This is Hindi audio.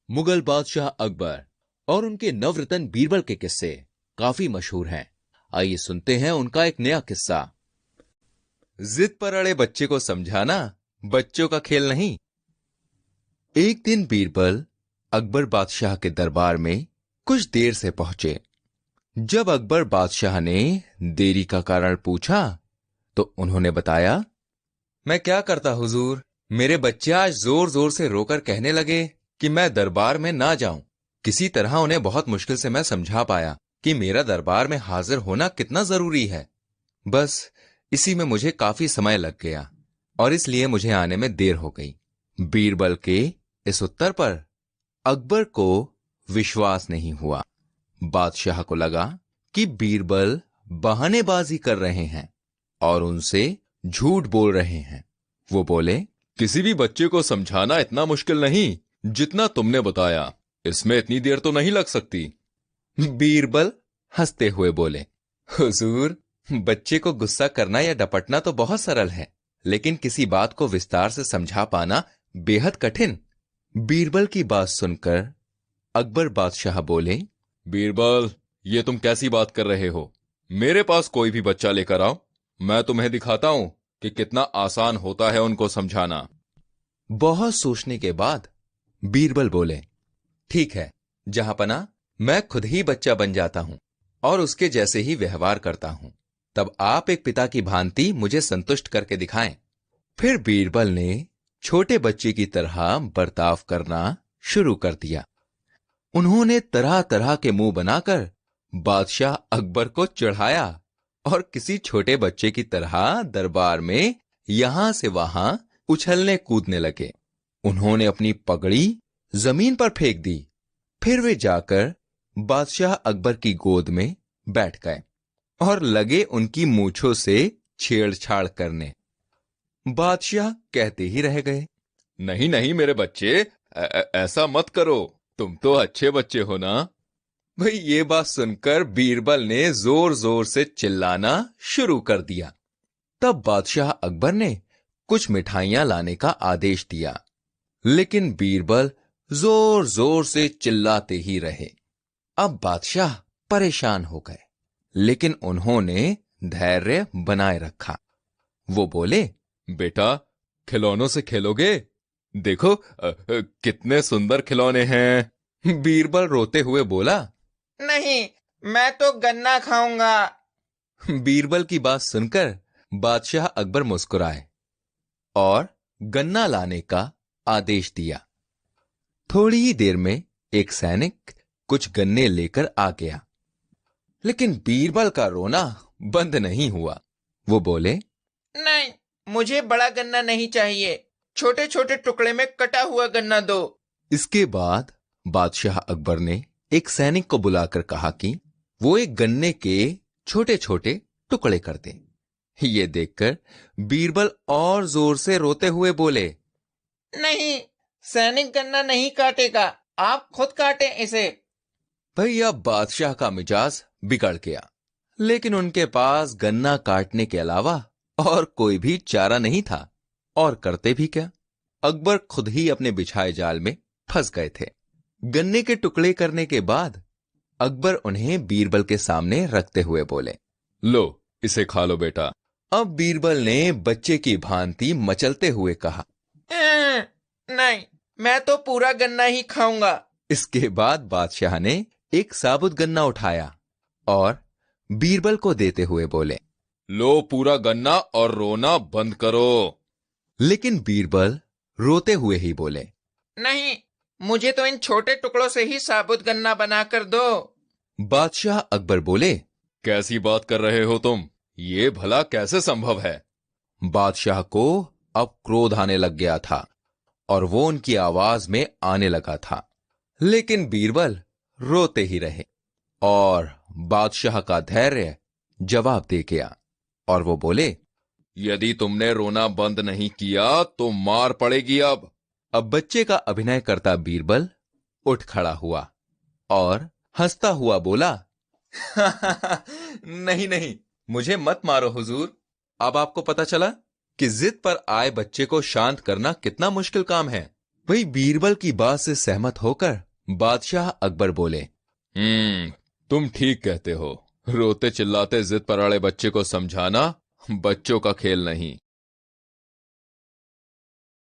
मुगल बादशाह अकबर और उनके नवरत्न बीरबल के किस्से काफी मशहूर हैं। आइए सुनते हैं उनका एक नया किस्सा। जिद पर अड़े बच्चे को समझाना बच्चों का खेल नहीं। एक दिन बीरबल अकबर बादशाह के दरबार में कुछ देर से पहुंचे। जब अकबर बादशाह ने देरी का कारण पूछा तो उन्होंने बताया, मैं क्या करता हुजूर, मेरे बच्चे आज जोर जोर से रोकर कहने लगे कि मैं दरबार में ना जाऊं। किसी तरह उन्हें बहुत मुश्किल से मैं समझा पाया कि मेरा दरबार में हाजिर होना कितना जरूरी है। बस इसी में मुझे काफी समय लग गया और इसलिए मुझे आने में देर हो गई। बीरबल के इस उत्तर पर अकबर को विश्वास नहीं हुआ। बादशाह को लगा कि बीरबल बहानेबाजी कर रहे हैं और उनसे झूठ बोल रहे हैं। वो बोले, किसी भी बच्चे को समझाना इतना मुश्किल नहीं जितना तुमने बताया। इसमें इतनी देर तो नहीं लग सकती। बीरबल हंसते हुए बोले, हुजूर, बच्चे को गुस्सा करना या डपटना तो बहुत सरल है, लेकिन किसी बात को विस्तार से समझा पाना बेहद कठिन। बीरबल की बात सुनकर अकबर बादशाह बोले, बीरबल, ये तुम कैसी बात कर रहे हो? मेरे पास कोई भी बच्चा लेकर आओ, मैं तुम्हें दिखाता हूं कि कितना आसान होता है उनको समझाना। बहुत सोचने के बाद बीरबल बोले, ठीक है जहांपना, मैं खुद ही बच्चा बन जाता हूं और उसके जैसे ही व्यवहार करता हूं। तब आप एक पिता की भांति मुझे संतुष्ट करके दिखाएं। फिर बीरबल ने छोटे बच्चे की तरह बर्ताव करना शुरू कर दिया। उन्होंने तरह तरह के मुंह बनाकर बादशाह अकबर को चढ़ाया और किसी छोटे बच्चे की तरह दरबार में यहां से वहां उछलने कूदने लगे। उन्होंने अपनी पगड़ी जमीन पर फेंक दी। फिर वे जाकर बादशाह अकबर की गोद में बैठ गए और लगे उनकी मूंछों से छेड़छाड़ करने। बादशाह कहते ही रह गए, नहीं नहीं मेरे बच्चे, ऐसा मत करो, तुम तो अच्छे बच्चे हो ना। भाई ये बात सुनकर बीरबल ने जोर जोर से चिल्लाना शुरू कर दिया। तब बादशाह अकबर ने कुछ मिठाइयां लाने का आदेश दिया, लेकिन बीरबल जोर जोर से चिल्लाते ही रहे। अब बादशाह परेशान हो गए, लेकिन उन्होंने धैर्य बनाए रखा। वो बोले, बेटा, खिलौनों से खेलोगे? देखो कितने सुंदर खिलौने हैं। बीरबल रोते हुए बोला, नहीं, मैं तो गन्ना खाऊंगा। बीरबल की बात सुनकर बादशाह अकबर मुस्कुराए और गन्ना लाने का आदेश दिया। थोड़ी ही देर में एक सैनिक कुछ गन्ने लेकर आ गया, लेकिन बीरबल का रोना बंद नहीं हुआ। वो बोले, नहीं, मुझे बड़ा गन्ना नहीं चाहिए, छोटे छोटे टुकड़े में कटा हुआ गन्ना दो। इसके बाद बादशाह अकबर ने एक सैनिक को बुलाकर कहा कि वो एक गन्ने के छोटे छोटे टुकड़े कर दे। ये देखकर बीरबल और जोर से रोते हुए बोले, नहीं, सैनिक गन्ना नहीं काटेगा, आप खुद काटें इसे। भैया बादशाह का मिजाज बिगड़ गया, लेकिन उनके पास गन्ना काटने के अलावा और कोई भी चारा नहीं था। और करते भी क्या? अकबर खुद ही अपने बिछाए जाल में फंस गए थे। गन्ने के टुकड़े करने के बाद अकबर उन्हें बीरबल के सामने रखते हुए बोले, लो इसे खा लो बेटा। अब बीरबल ने बच्चे की भांति मचलते हुए कहा, नहीं, मैं तो पूरा गन्ना ही खाऊंगा। इसके बाद बादशाह ने एक साबुत गन्ना उठाया और बीरबल को देते हुए बोले, लो पूरा गन्ना और रोना बंद करो। लेकिन बीरबल रोते हुए ही बोले, नहीं, मुझे तो इन छोटे टुकड़ों से ही साबुत गन्ना बनाकर दो। बादशाह अकबर बोले, कैसी बात कर रहे हो तुम? ये भला कैसे संभव है? बादशाह को अब क्रोध आने लग गया था और वो उनकी आवाज में आने लगा था, लेकिन बीरबल रोते ही रहे और बादशाह का धैर्य जवाब दे गया और वो बोले, यदि तुमने रोना बंद नहीं किया तो मार पड़ेगी। अब बच्चे का अभिनय करता बीरबल उठ खड़ा हुआ और हंसता हुआ बोला, नहीं नहीं, मुझे मत मारो हुजूर। अब आपको पता चला कि जिद पर आए बच्चे को शांत करना कितना मुश्किल काम है। वही बीरबल की बात से सहमत होकर बादशाह अकबर बोले, तुम ठीक कहते हो। रोते चिल्लाते जिद पर अड़े बच्चे को समझाना बच्चों का खेल नहीं।